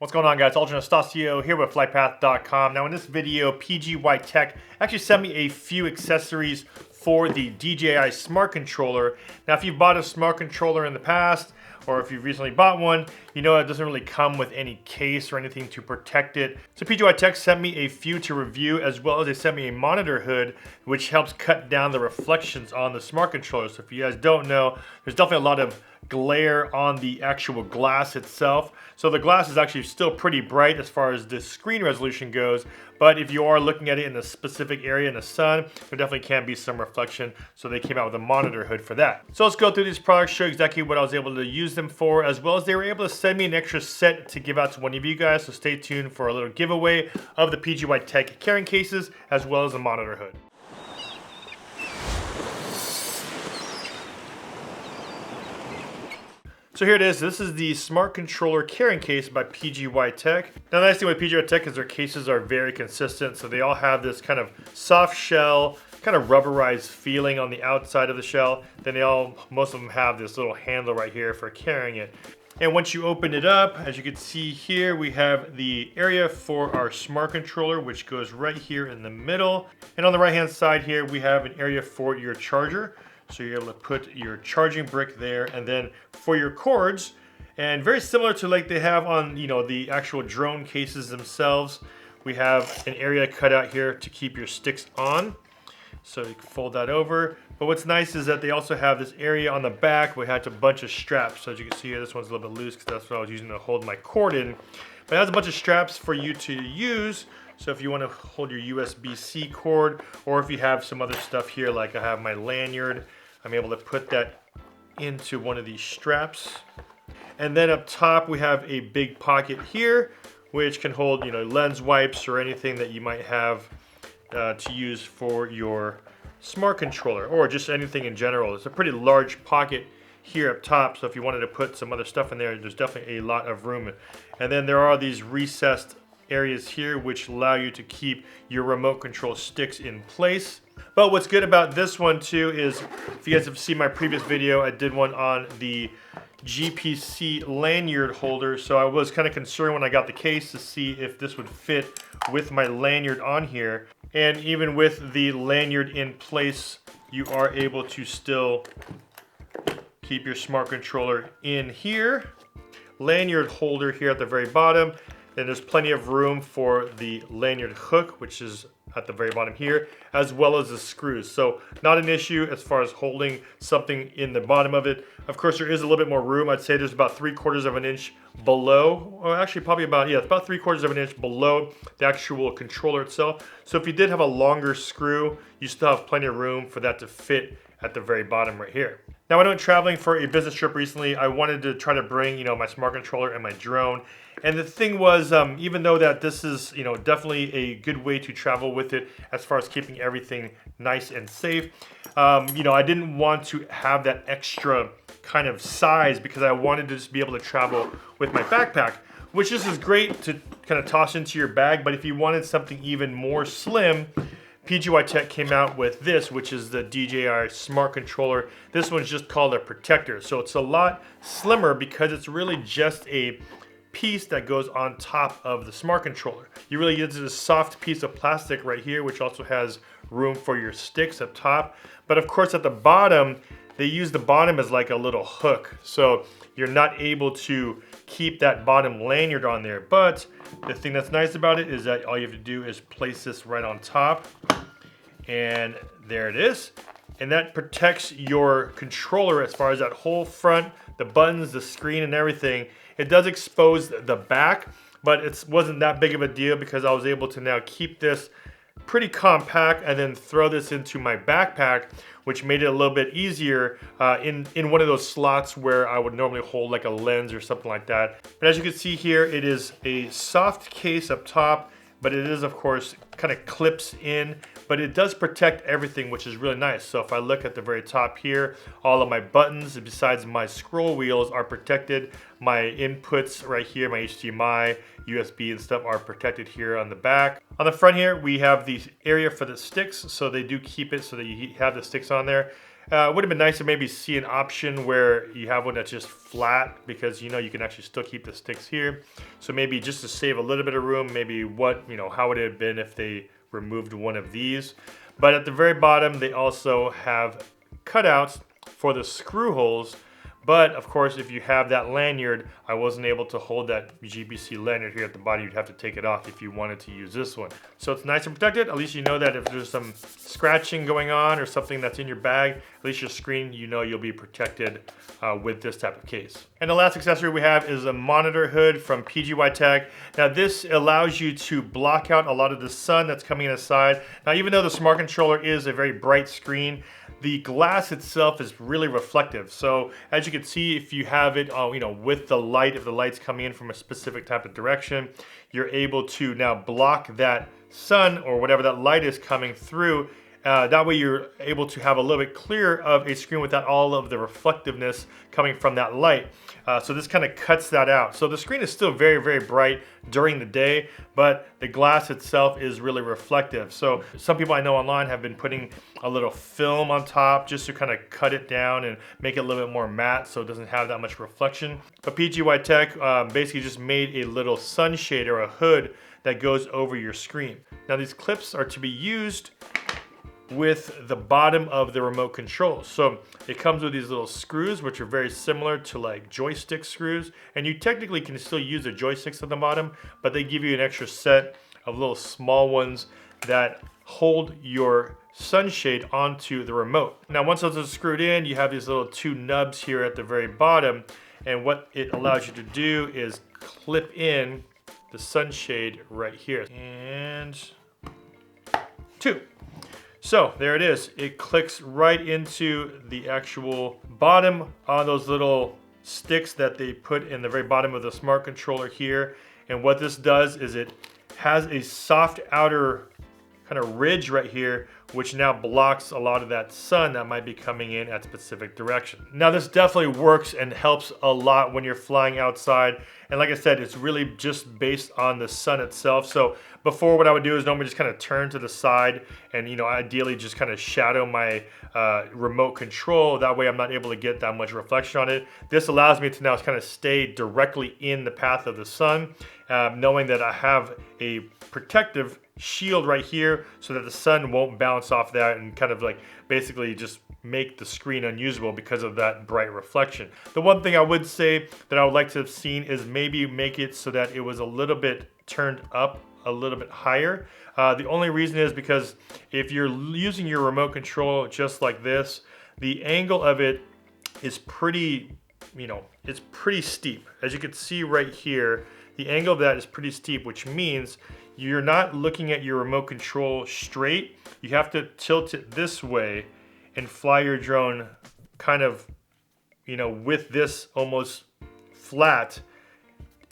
What's going on, guys? Ultra Anastasio here with FlytPath.com. Now in this video, PGYTECH actually sent me a few accessories for the DJI Smart Controller. Now if you've bought a Smart Controller in the past, or if you've recently bought one, you know it doesn't really come with any case or anything to protect it. So PGYTECH sent me a few to review, as well as they sent me a monitor hood, which helps cut down the reflections on the Smart Controller. So if you guys don't know, there's definitely a lot of glare on the actual glass itself. So the glass is actually still pretty bright as far as the screen resolution goes, but if you are looking at it in a specific area in the sun, there definitely can be some reflection, so they came out with a monitor hood for that. So let's go through these products, show exactly what I was able to use them for, as well as they were able to send me an extra set to give out to one of you guys, so stay tuned for a little giveaway of the PGYTECH carrying cases, as well as the monitor hood. So here it is. This is the Smart Controller carrying case by PGYTECH. Now the nice thing with PGYTECH is their cases are very consistent. So they all have this kind of soft shell, kind of rubberized feeling on the outside of the shell. Then most of them have this little handle right here for carrying it. And once you open it up, as you can see here, we have the area for our Smart Controller, which goes right here in the middle. And on the right hand side here, we have an area for your charger. So you're able to put your charging brick there, and then for your cords, and very similar to like they have on the actual drone cases themselves, we have an area cut out here to keep your sticks on. So you can fold that over. But what's nice is that they also have this area on the back where it has a bunch of straps. So as you can see here, this one's a little bit loose because that's what I was using to hold my cord in. But it has a bunch of straps for you to use. So if you want to hold your USB-C cord, or if you have some other stuff here, like I have my lanyard, I'm able to put that into one of these straps. And then up top, we have a big pocket here, which can hold, lens wipes or anything that you might have to use for your Smart Controller, or just anything in general. It's a pretty large pocket here up top, so if you wanted to put some other stuff in there, there's definitely a lot of room. And then there are these recessed areas here which allow you to keep your remote control sticks in place. But what's good about this one too is, if you guys have seen my previous video, I did one on the GPC lanyard holder. So I was kind of concerned when I got the case to see if this would fit with my lanyard on here. And even with the lanyard in place, you are able to still keep your Smart Controller in here. Lanyard holder here at the very bottom. And there's plenty of room for the lanyard hook, which is at the very bottom here, as well as the screws. So not an issue as far as holding something in the bottom of it. Of course, there is a little bit more room. I'd say there's about 3/4 of an inch below, or actually probably about, it's about 3/4 of an inch below the actual controller itself. So if you did have a longer screw, you still have plenty of room for that to fit at the very bottom right here. Now, when I went traveling for a business trip recently, I wanted to try to bring, my Smart Controller and my drone. And the thing was, even though that this is, definitely a good way to travel with it as far as keeping everything nice and safe, I didn't want to have that extra kind of size because I wanted to just be able to travel with my backpack, which this is great to kind of toss into your bag. But if you wanted something even more slim, PGYTECH came out with this, which is the DJI Smart Controller. This one's just called a protector. So it's a lot slimmer because it's really just a piece that goes on top of the Smart Controller. You really get this soft piece of plastic right here, which also has room for your sticks up top. But of course at the bottom, they use the bottom as like a little hook. So you're not able to keep that bottom lanyard on there. But the thing that's nice about it is that all you have to do is place this right on top. And there it is. And that protects your controller as far as that whole front, the buttons, the screen, and everything. It does expose the back, but it wasn't that big of a deal because I was able to now keep this pretty compact and then throw this into my backpack, which made it a little bit easier in one of those slots where I would normally hold like a lens or something like that. But as you can see here, it is a soft case up top, but it is of course kind of clips in, but it does protect everything, which is really nice. So if I look at the very top here, all of my buttons besides my scroll wheels are protected. My inputs right here, my HDMI, USB and stuff are protected here on the back. On the front here, we have the area for the sticks. So they do keep it so that you have the sticks on there. Would have been nice to maybe see an option where you have one that's just flat, because you know you can actually still keep the sticks here. So maybe just to save a little bit of room, maybe how would it have been if they removed one of these. But at the very bottom, they also have cutouts for the screw holes. But of course, if you have that lanyard, I wasn't able to hold that GBC lanyard here at the bottom. You'd have to take it off if you wanted to use this one. So it's nice and protected. At least you know that if there's some scratching going on or something that's in your bag, at least your screen, you know you'll be protected with this type of case. And the last accessory we have is a monitor hood from PGYTECH. Now this allows you to block out a lot of the sun that's coming in the side. Now even though the Smart Controller is a very bright screen, the glass itself is really reflective. So as you can see, if you have it, with the light, if the light's coming in from a specific type of direction, you're able to now block that sun or whatever that light is coming through. That way you're able to have a little bit clearer of a screen without all of the reflectiveness coming from that light. So this kind of cuts that out. So the screen is still very, very bright during the day, but the glass itself is really reflective. So some people I know online have been putting a little film on top just to kind of cut it down and make it a little bit more matte so it doesn't have that much reflection. But PGYTECH basically just made a little sunshade or a hood that goes over your screen. Now these clips are to be used with the bottom of the remote control. So it comes with these little screws, which are very similar to like joystick screws. And you technically can still use the joysticks at the bottom, but they give you an extra set of little small ones that hold your sunshade onto the remote. Now, once those are screwed in, you have these little two nubs here at the very bottom. And what it allows you to do is clip in the sunshade right here. And two. So there it is. It clicks right into the actual bottom on those little sticks that they put in the very bottom of the Smart Controller here. And what this does is it has a soft outer kind of ridge right here, which now blocks a lot of that sun that might be coming in at specific direction. Now this definitely works and helps a lot when you're flying outside. And like I said, it's really just based on the sun itself. So before, what I would do is normally just kind of turn to the side and ideally just kind of shadow my remote control. That way I'm not able to get that much reflection on it. This allows me to now kind of stay directly in the path of the sun, knowing that I have a protective shield right here so that the sun won't bounce off that and kind of like basically just make the screen unusable because of that bright reflection. The one thing I would say that I would like to have seen is maybe make it so that it was a little bit turned up a little bit higher. The only reason is because if you're using your remote control just like this, the angle of it is pretty, it's pretty steep. As you can see right here, the angle of that is pretty steep, which means you're not looking at your remote control straight. You have to tilt it this way and fly your drone kind of, with this almost flat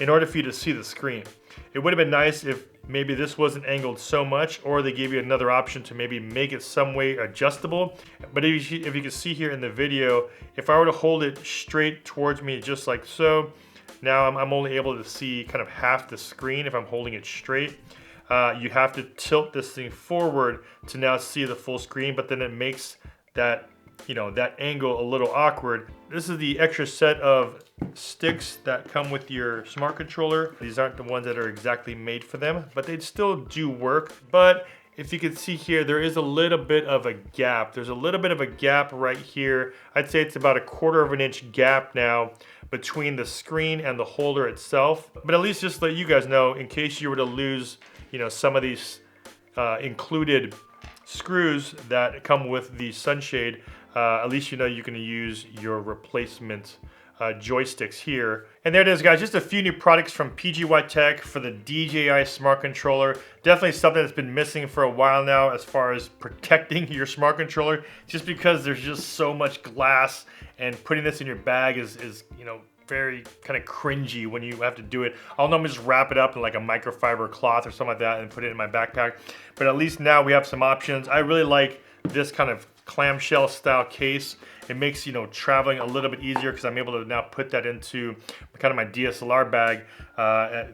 in order for you to see the screen. It would have been nice if maybe this wasn't angled so much, or they gave you another option to maybe make it some way adjustable. But if you can see here in the video, if I were to hold it straight towards me just like so, now I'm only able to see kind of half the screen if I'm holding it straight. You have to tilt this thing forward to now see the full screen, but then it makes that, that angle a little awkward. This is the extra set of sticks that come with your Smart Controller. These aren't the ones that are exactly made for them, but they still do work. But if you can see here, there is a little bit of a gap. There's a little bit of a gap right here. I'd say it's about a 1/4 of an inch gap now between the screen and the holder itself. But at least just let you guys know, in case you were to lose, some of these included screws that come with the sunshade, at least you can use your replacement joysticks here. And there it is, guys, just a few new products from PGYTECH for the DJI Smart Controller. Definitely something that's been missing for a while now as far as protecting your Smart Controller, just because there's just so much glass, and putting this in your bag is very kind of cringy when you have to do it. I'll normally just wrap it up in like a microfiber cloth or something like that and put it in my backpack. But at least now we have some options. I really like this kind of clamshell style case, It makes, you know, traveling a little bit easier because I'm able to now put that into kind of my DSLR bag.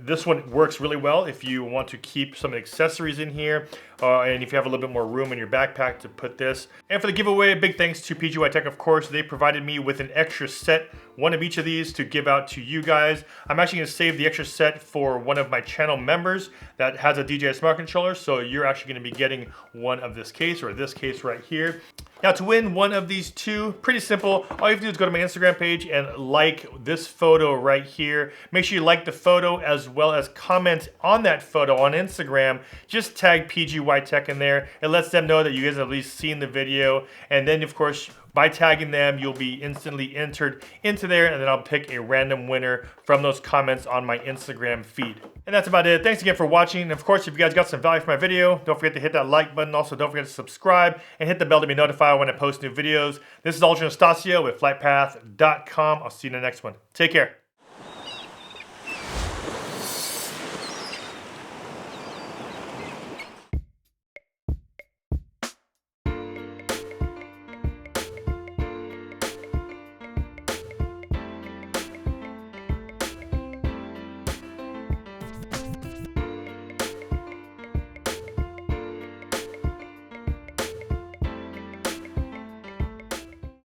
This one works really well if you want to keep some accessories in here, and if you have a little bit more room in your backpack to put this. And for the giveaway, big thanks to PGYTECH, of course. They provided me with an extra set, one of each of these, to give out to you guys. I'm actually going to save the extra set for one of my channel members that has a DJI Smart Controller, so you're actually going to be getting one of this case, or this case right here. Now, to win one of these two, pretty simple. All you have to do is go to my Instagram page and like this photo right here. Make sure you like the photo as well as comment on that photo on Instagram. Just tag PGYTECH in there. It lets them know that you guys have at least seen the video. And then, of course, by tagging them, you'll be instantly entered into there, and then I'll pick a random winner from those comments on my Instagram feed. And that's about it. Thanks again for watching. And of course, if you guys got some value from my video, don't forget to hit that like button. Also, don't forget to subscribe and hit the bell to be notified when I post new videos. This is Ultra Anastasio with FlytPath.com. I'll see you in the next one. Take care.